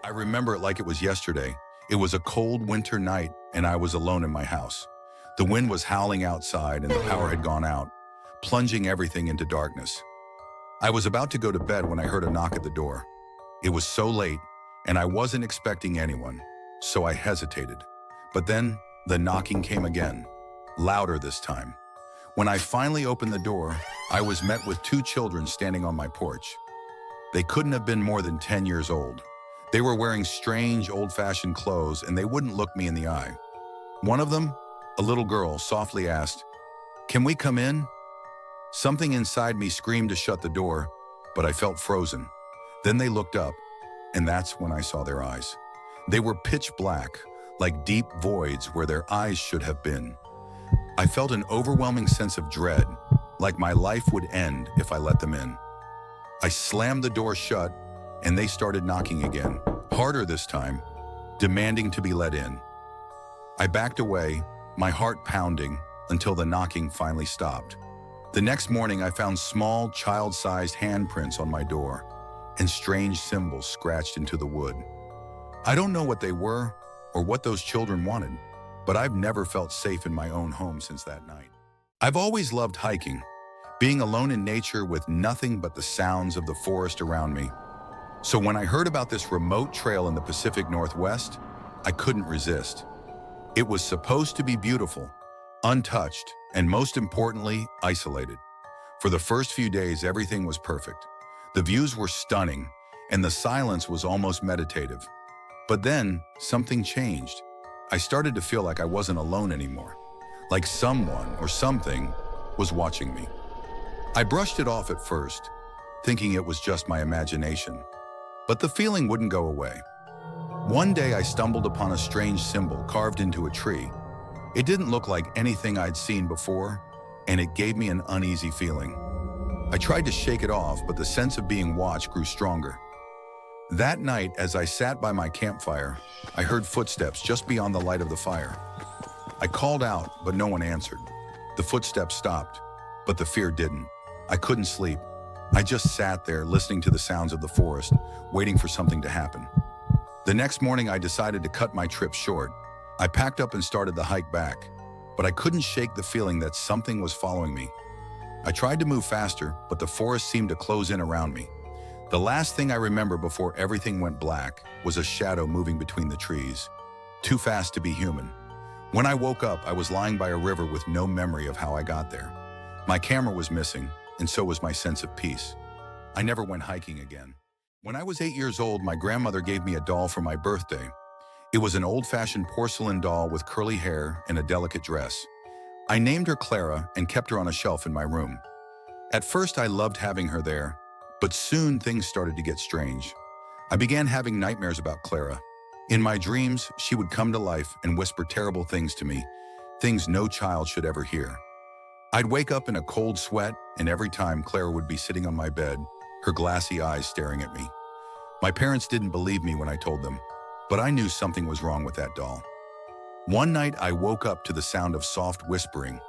I remember it like it was yesterday. It was a cold winter night, and I was alone in my house. The wind was howling outside, and the power had gone out, plunging everything into darkness. I was about to go to bed when I heard a knock at the door. It was so late, and I wasn't expecting anyone, so I hesitated. But then, the knocking came again, louder this time. When I finally opened the door, I was met with two children standing on my porch. They couldn't have been more than 10 years old. They were wearing strange, old-fashioned clothes, and they wouldn't look me in the eye. One of them, a little girl, softly asked, "Can we come in?" Something inside me screamed to shut the door, but I felt frozen. Then they looked up, and that's when I saw their eyes. They were pitch black, like deep voids where their eyes should have been. I felt an overwhelming sense of dread, like my life would end if I let them in. I slammed the door shut, and they started knocking again, harder this time, demanding to be let in. I backed away, my heart pounding, until the knocking finally stopped. The next morning, I found small, child-sized handprints on my door and strange symbols scratched into the wood. I don't know what they were or what those children wanted, but I've never felt safe in my own home since that night. I've always loved hiking, being alone in nature with nothing but the sounds of the forest around me. So when I heard about this remote trail in the Pacific Northwest, I couldn't resist. It was supposed to be beautiful, untouched, and most importantly, isolated. For the first few days, everything was perfect. The views were stunning, and the silence was almost meditative. But then, something changed. I started to feel like I wasn't alone anymore, like someone or something was watching me. I brushed it off at first, thinking it was just my imagination. But the feeling wouldn't go away. One day I stumbled upon a strange symbol carved into a tree. It didn't look like anything I'd seen before, and it gave me an uneasy feeling. I tried to shake it off, but the sense of being watched grew stronger. That night, as I sat by my campfire, I heard footsteps just beyond the light of the fire. I called out, but no one answered. The footsteps stopped, but the fear didn't. I couldn't sleep. I just sat there listening to the sounds of the forest, waiting for something to happen. The next morning, I decided to cut my trip short. I packed up and started the hike back, but I couldn't shake the feeling that something was following me. I tried to move faster, but the forest seemed to close in around me. The last thing I remember before everything went black was a shadow moving between the trees, too fast to be human. When I woke up, I was lying by a river with no memory of how I got there. My camera was missing, and so was my sense of peace. I never went hiking again. When I was 8 years old, my grandmother gave me a doll for my birthday. It was an old-fashioned porcelain doll with curly hair and a delicate dress. I named her Clara and kept her on a shelf in my room. At first, I loved having her there, but soon things started to get strange. I began having nightmares about Clara. In my dreams, she would come to life and whisper terrible things to me, things no child should ever hear. I'd wake up in a cold sweat, and every time Clara would be sitting on my bed, her glassy eyes staring at me. My parents didn't believe me when I told them, but I knew something was wrong with that doll. One night, I woke up to the sound of soft whispering.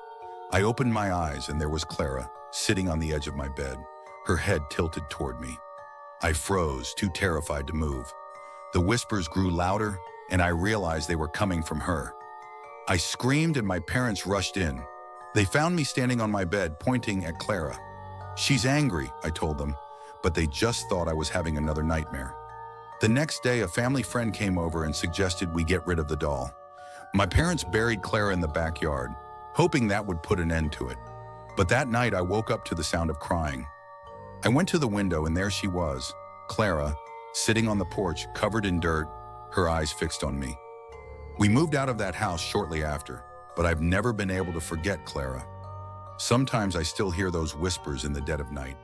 I opened my eyes, and there was Clara, sitting on the edge of my bed, her head tilted toward me. I froze, too terrified to move. The whispers grew louder, and I realized they were coming from her. I screamed, and my parents rushed in. They found me standing on my bed, pointing at Clara. "She's angry," I told them, but they just thought I was having another nightmare. The next day, a family friend came over and suggested we get rid of the doll. My parents buried Clara in the backyard, hoping that would put an end to it. But that night, I woke up to the sound of crying. I went to the window, and there she was, Clara, sitting on the porch, covered in dirt, her eyes fixed on me. We moved out of that house shortly after, but I've never been able to forget Clara. Sometimes I still hear those whispers in the dead of night.